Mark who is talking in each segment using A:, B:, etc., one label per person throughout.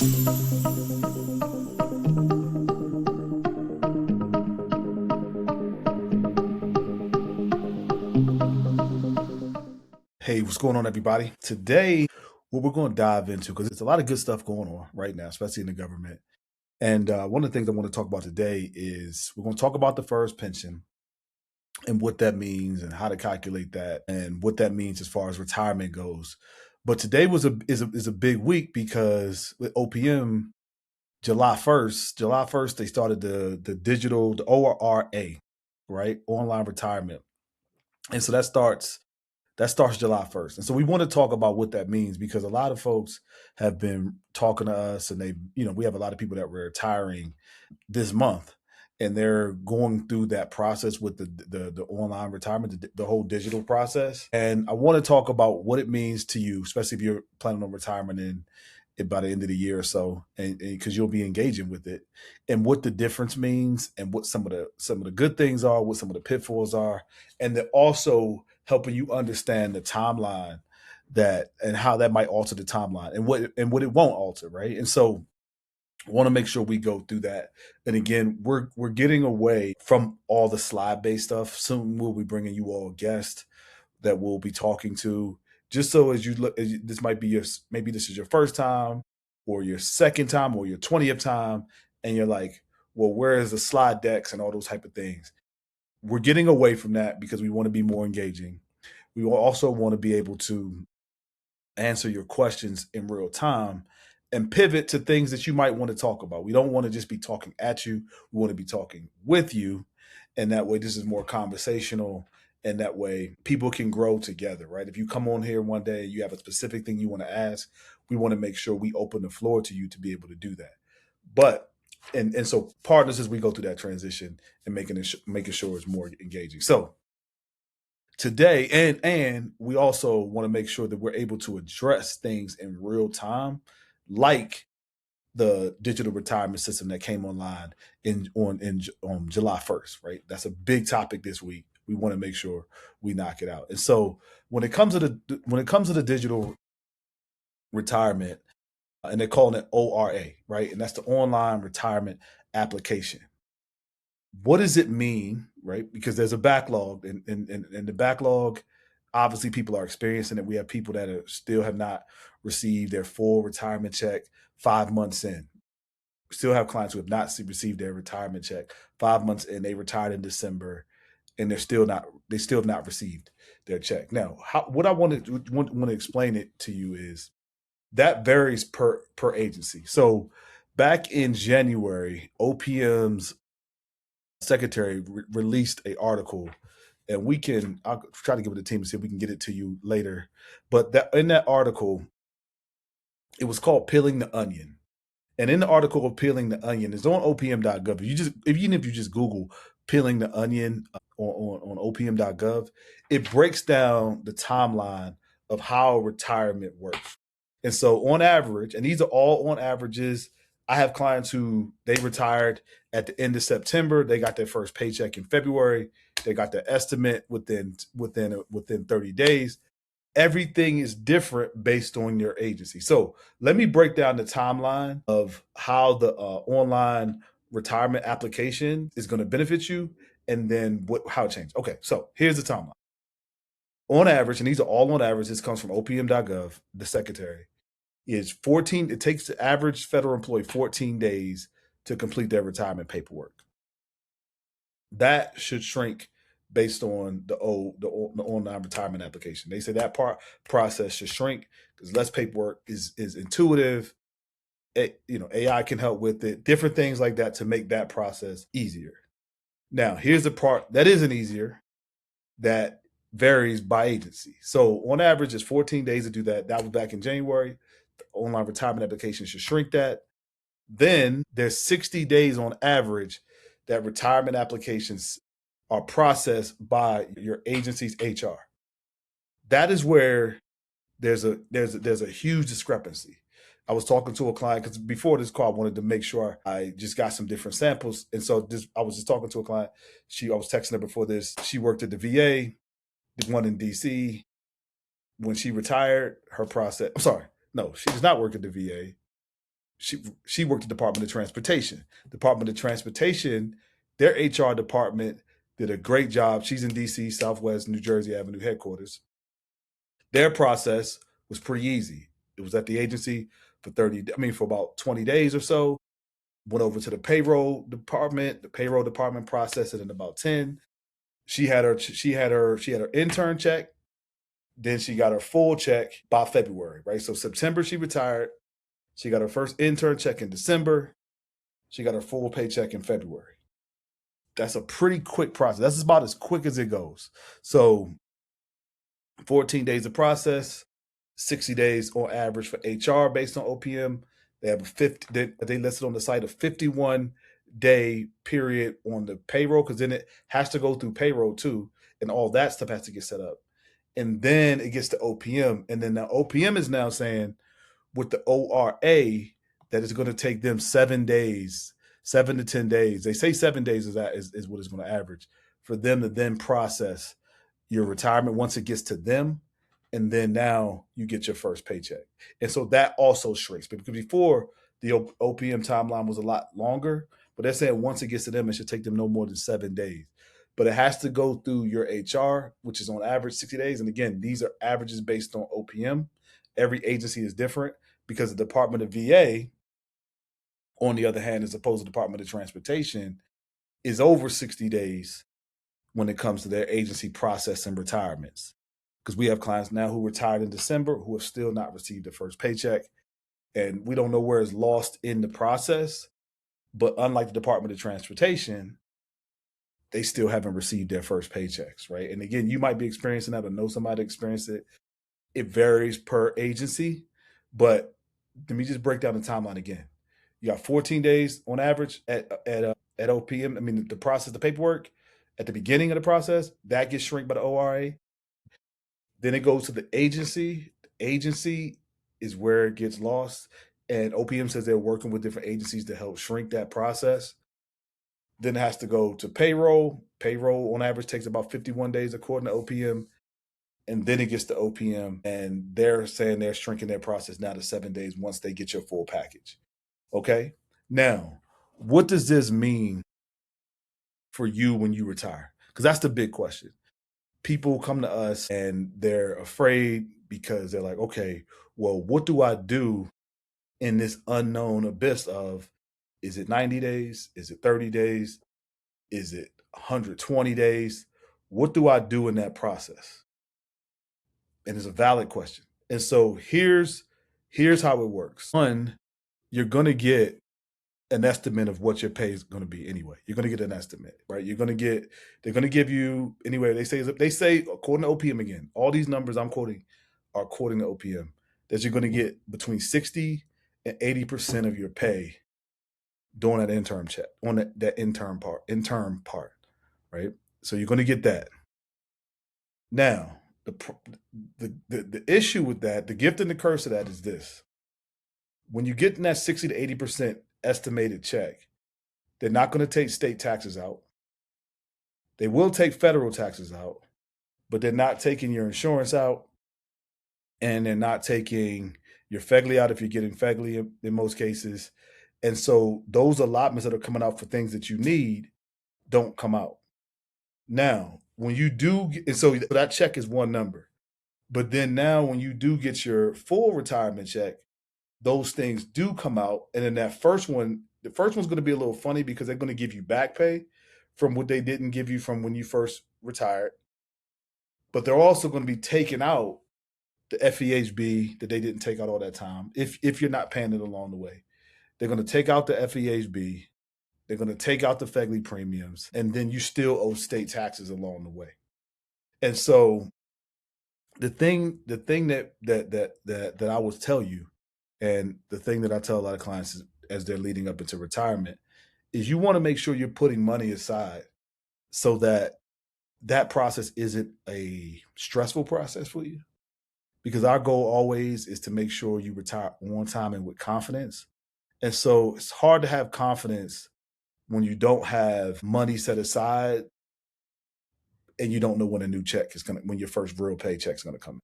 A: Hey, what's going on, everybody? Today, what we're going to dive into, because there's a lot of good stuff going on right now, especially in the government. And one of the things I want to talk about today is we're going to talk about the FERS pension and what that means and how to calculate that and what that means as far as retirement goes. But today is a big week because with OPM, July 1st, they started the ORA, right? Online retirement. And so that starts July 1st. And so we want to talk about what that means because a lot of folks have been talking to us and we have a lot of people that were retiring this month and they're going through that process with the online retirement, the whole digital process. And I want to talk about what it means to you, especially if you're planning on retirement by the end of the year or so, and because you'll be engaging with it, and what the difference means, and what some of the good things are, what some of the pitfalls are, and then also helping you understand the timeline and how that might alter the timeline and what it won't alter, right? And so I want to make sure we go through that. And again, we're getting away from all the slide based stuff. Soon we'll be bringing you all guests that we'll be talking to. Just so as you look, this might be maybe this is your first time, or your second time, or your 20th time, and you're like, well, where is the slide decks and all those type of things? We're getting away from that because we want to be more engaging. We will also want to be able to answer your questions in real time and pivot to things that you might want to talk about. We don't want to just be talking at you. We want to be talking with you. And that way, this is more conversational. And that way, people can grow together, right? If you come on here one day, you have a specific thing you want to ask, we want to make sure we open the floor to you to be able to do that. But, and so partners, as we go through that transition and making sure it's more engaging. So, today and we also want to make sure that we're able to address things in real time, like the digital retirement system that came online on July 1st, right? That's a big topic this week. We want to make sure we knock it out. And so when it comes to the digital retirement, and they're calling it ORA, right? And that's the online retirement application. What does it mean, right? Because there's a backlog, and the backlog, obviously, people are experiencing it. We have people that still have not received their full retirement check 5 months in. We still have clients who have not received their retirement check 5 months in. They retired in December, and they still have not received their check. Now, what I want to explain it to you is that varies per agency. So back in January, OPM's secretary released an article, and I'll try to give it to the team and see if we can get it to you later. But in that article, it was called Peeling the Onion. And in the article of Peeling the Onion, it's on opm.gov. Even if you just Google Peeling the Onion on opm.gov, it breaks down the timeline of how retirement works. And so on average, and these are all on averages, I have clients who they retired at the end of September. They got their first paycheck in February. They got their estimate within 30 days. Everything is different based on your agency. So let me break down the timeline of how the online retirement application is going to benefit you, and then how it changed. Okay, so here's the timeline. On average, and these are all on average, this comes from opm.gov, the secretary, is 14. It takes the average federal employee 14 days to complete their retirement paperwork. That should shrink based on the online retirement application. They say that process should shrink because less paperwork is intuitive. AI can help with it, different things like that to make that process easier. Now, here's the part that isn't easier, that varies by agency. So on average, it's 14 days to do that. That was back in January. The online retirement application should shrink that. Then there's 60 days on average that retirement applications are processed by your agency's HR. That is where there's a huge discrepancy. I was talking to a client because before this call, I wanted to make sure I just got some different samples. And so I was just talking to a client. I was texting her before this. She worked at the VA, the one in DC. When she retired, her process, I'm sorry, no, she does not work at the VA. she worked at the Department of Transportation. Department of Transportation, their HR department did a great job. She's in DC, Southwest New Jersey Avenue headquarters. Their process was pretty easy. It was at the agency for about 20 days or so. Went over to the payroll department. The payroll department processed it in about 10. She had her intern check. Then she got her full check by February, right? So September she retired. She got her first intern check in December. She got her full paycheck in February. That's a pretty quick process. That's about as quick as it goes. So 14 days of process, 60 days on average for HR based on OPM. They have they listed on the site a 51-day period on the payroll, because then it has to go through payroll too, and all that stuff has to get set up. And then it gets to OPM, and then the OPM is now saying with the ORA that it's going to take them 7 days, 7 to 10 days. They say 7 days is what it's going to average for them to then process your retirement once it gets to them. And then now you get your first paycheck. And so that also shrinks, because before the OPM timeline was a lot longer, but they're saying once it gets to them, it should take them no more than 7 days. But it has to go through your HR, which is on average 60 days. And again, these are averages based on OPM. Every agency is different, because the Department of VA, on the other hand, as opposed to the Department of Transportation, is over 60 days when it comes to their agency process and retirements. Because we have clients now who retired in December who have still not received their first paycheck. And we don't know where it's lost in the process. But unlike the Department of Transportation, they still haven't received their first paychecks, right? And again, you might be experiencing that or know somebody experienced it. It varies per agency. But let me just break down the timeline again. You got 14 days on average at OPM. I mean, the process, the paperwork at the beginning of the process, that gets shrunk by the ORA. Then it goes to the agency. The agency is where it gets lost. And OPM says they're working with different agencies to help shrink that process. Then it has to go to payroll. Payroll on average takes about 51 days according to OPM. And then it gets to OPM, and they're saying they're shrinking their process now to 7 days once they get your full package. Okay? Now, what does this mean for you when you retire? Because that's the big question. People come to us and they're afraid because they're like, okay, well, what do I do in this unknown abyss of, is it 90 days? Is it 30 days? Is it 120 days? What do I do in that process? And it's a valid question. And so here's how it works. One, you're going to get an estimate of what your pay is going to be anyway. You're going to get an estimate, right? They're going to give you anyway. They say according to OPM, again, all these numbers I'm quoting are according to OPM, that you're going to get between 60 and 80% of your pay during that intern check, on that intern part, right? So you're going to get that. Now, the issue with that, the gift and the curse of that is this: when you get in that 60 to 80% estimated check, they're not going to take state taxes out. They will take federal taxes out, but they're not taking your insurance out, and they're not taking your FEGLI out if you're getting FEGLI in most cases. And so those allotments that are coming out for things that you need don't come out. Now, when you do, and so that check is one number. But then now when you do get your full retirement check, those things do come out. And then the first one's going to be a little funny, because they're going to give you back pay from what they didn't give you from when you first retired. But they're also going to be taking out the FEHB that they didn't take out all that time, if you're not paying it along the way. They're going to take out the FEHB. They're going to take out the FEGLI premiums, and then you still owe state taxes along the way. And so the thing that I would tell you, and the thing that I tell a lot of clients as they're leading up into retirement, is you want to make sure you're putting money aside so that process isn't a stressful process for you. Because our goal always is to make sure you retire on time and with confidence. And so it's hard to have confidence when you don't have money set aside and you don't know when a new check is when your first real paycheck is going to come.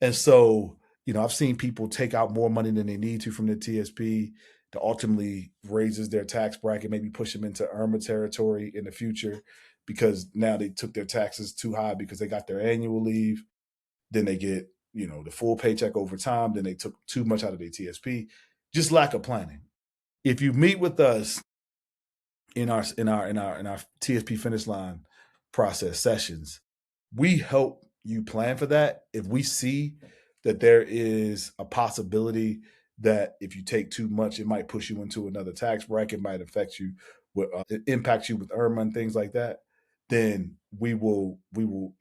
A: And so, I've seen people take out more money than they need to from the TSP that ultimately raises their tax bracket, maybe push them into IRMA territory in the future because now they took their taxes too high because they got their annual leave. Then they get, the full paycheck over time. Then they took too much out of their TSP. Just lack of planning. If you meet with us in our TSP finish line process sessions, we help you plan for that. If we see that there is a possibility that if you take too much, it might push you into another tax bracket, might affect you, impact you with IRMA and things like that, then we will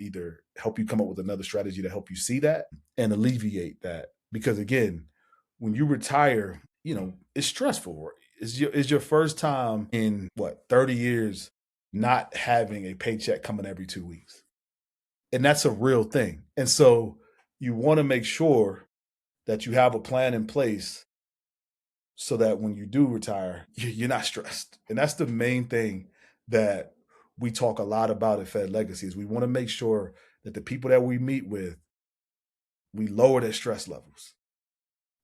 A: either help you come up with another strategy to help you see that and alleviate that. Because again, when you retire, it's stressful. It's your first time in 30 years not having a paycheck coming every 2 weeks. And that's a real thing. And so you want to make sure that you have a plan in place so that when you do retire, you're not stressed. And that's the main thing that we talk a lot about at Fed Legacy is we want to make sure that the people that we meet with, we lower their stress levels.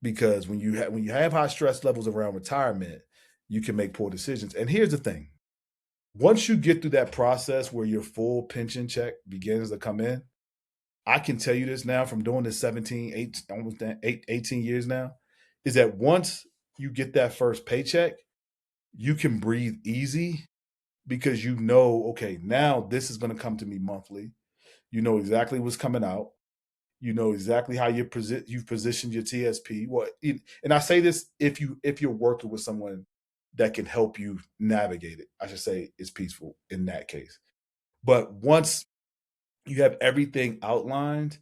A: Because when you have high stress levels around retirement, you can make poor decisions. And here's the thing. Once you get through that process where your full pension check begins to come in, I can tell you this now from doing this 18 years now, is that once you get that first paycheck, you can breathe easy because okay, now this is going to come to me monthly. You know exactly what's coming out. You know exactly how you've positioned your TSP. And I say this if you're working with someone that can help you navigate it. I should say it's peaceful in that case. But once you have everything outlined,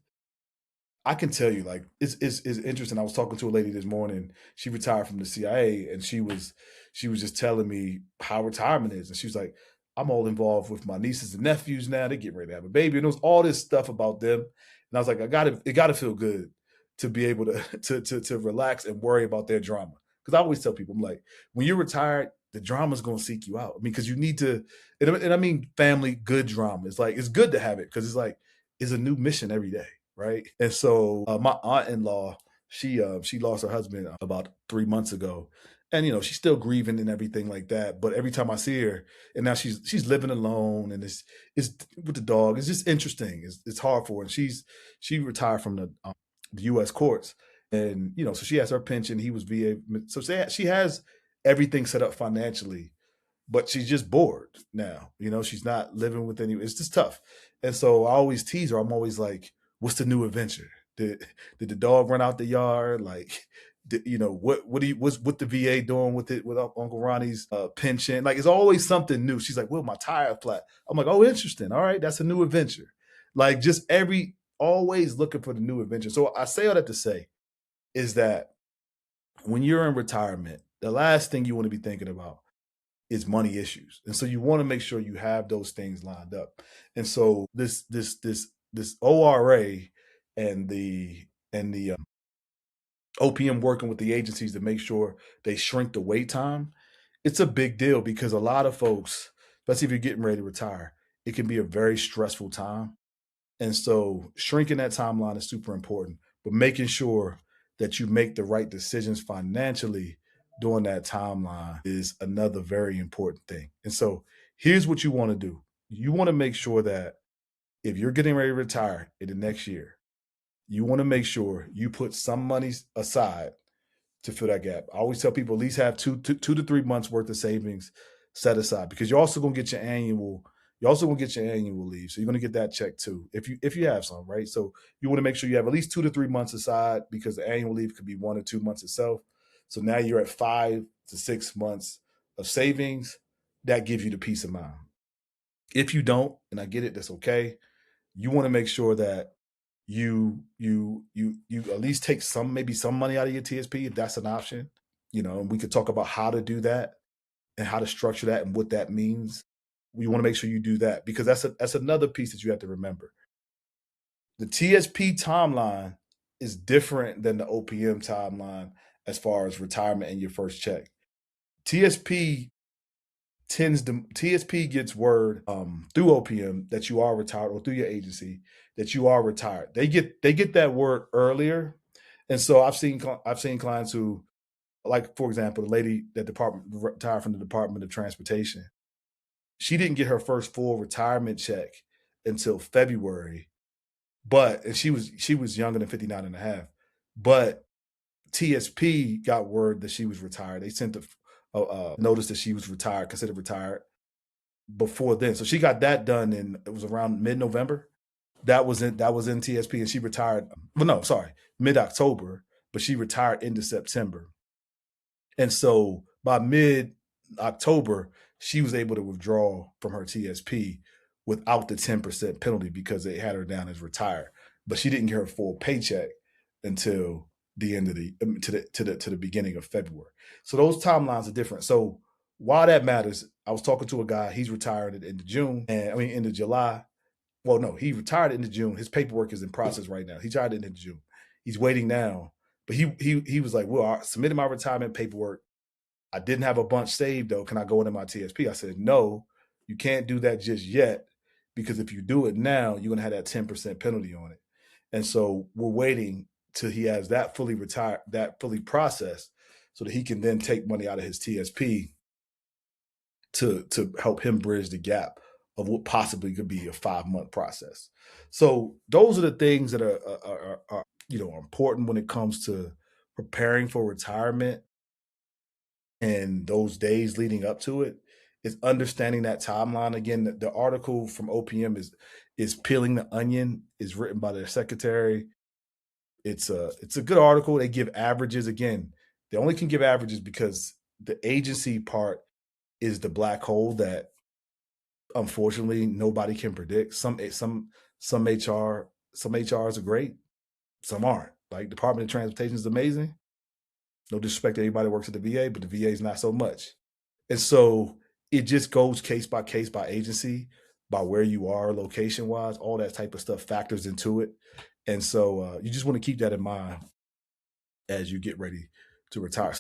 A: I can tell you, like, it's interesting. I was talking to a lady this morning. She retired from the CIA, and she was just telling me how retirement is, and she was like, "I'm all involved with my nieces and nephews now. They get ready to have a baby, and there was all this stuff about them." And I was like, it gotta feel good to be able to relax and worry about their drama. Because I always tell people, I'm like, when you're retired, the drama's gonna seek you out. I mean, because you need to, and I mean family good drama. It's like it's good to have it because it's like it's a new mission every day, right? And so my aunt-in-law, she lost her husband about 3 months ago, and she's still grieving and everything like that. But every time I see her, and now she's living alone, and it's with the dog. It's just interesting. It's hard for her. And she retired from the U.S. courts, and so she has her pension. He was VA, so she has everything set up financially, but she's just bored now. She's not living with any. It's just tough. And so I always tease her. I'm always like, "What's the new adventure? Did the dog run out the yard? Like, what's the VA doing with it with Uncle Ronnie's pension? Like, it's always something new." She's like, "Well, my tire flat." I'm like, "Oh, interesting. All right, that's a new adventure." Like, just always looking for the new adventure. So I say all that to say is that when you're in retirement, the last thing you want to be thinking about is money issues. And so you want to make sure you have those things lined up. And so this ORA and the OPM working with the agencies to make sure they shrink the wait time, it's a big deal because a lot of folks, especially if you're getting ready to retire, it can be a very stressful time. And so shrinking that timeline is super important, but making sure that you make the right decisions financially during that timeline is another very important thing. And so here's what you want to do. You want to make sure that if you're getting ready to retire in the next year, you want to make sure you put some money aside to fill that gap. I always tell people at least have 2 to 3 months worth of savings set aside because you're also gonna get your annual leave. So you're gonna get that check too if you have some, right? So you want to make sure you have at least 2 to 3 months aside because the annual leave could be 1 or 2 months itself. So now you're at 5 to 6 months of savings. That gives you the peace of mind. If you don't, and I get it, that's okay. You want to make sure that you at least take maybe some money out of your TSP if that's an option. And we could talk about how to do that and how to structure that and what that means. We want to make sure you do that because that's another piece that you have to remember. The TSP timeline is different than the OPM timeline as far as retirement and your first check. TSP gets word through OPM that you are retired or through your agency that you are retired. They get that word earlier, And so I've seen clients who, like for example, the lady that department retired from the Department of Transportation. She didn't get her first full retirement check until February, but and she was younger than 59 and a half. But TSP got word that she was retired. They sent a notice that she was retired, considered retired before then. So she got that done in it was around mid-November. That was in TSP, and she retired. Well, no, sorry, mid-October, but she retired into September. And so by mid October, she was able to withdraw from her TSP without the 10% penalty because they had her down as retired. But she didn't get her full paycheck until the end of the to the beginning of February. So those timelines are different. So why that matters, I was talking to a guy, he's retired at the end of June, and I mean end of July. Well, no, he retired at the end of June. His paperwork is in process right now. He retired at the end of June. He's waiting now. But he was like, well, I submitted my retirement paperwork. I didn't have a bunch saved though. Can I go into my TSP? I said, no, you can't do that just yet because if you do it now, you're gonna have that 10% penalty on it. And so we're waiting till he has that fully retired, that fully processed, so that he can then take money out of his TSP to help him bridge the gap of what possibly could be a 5-month process. So those are the things that are important when it comes to preparing for retirement and those days leading up to it, is understanding that timeline. Again, the article from OPM is peeling the onion, is written by their secretary. It's a good article. They give averages. Again, they only can give averages because the agency part is the black hole that unfortunately nobody can predict. Some HRs are great, some aren't. Like Department of Transportation is amazing. No disrespect to anybody that works at the VA, but the VA is not so much. And so it just goes case by case by agency, by where you are location wise, all that type of stuff factors into it. And so you just want to keep that in mind as you get ready to retire.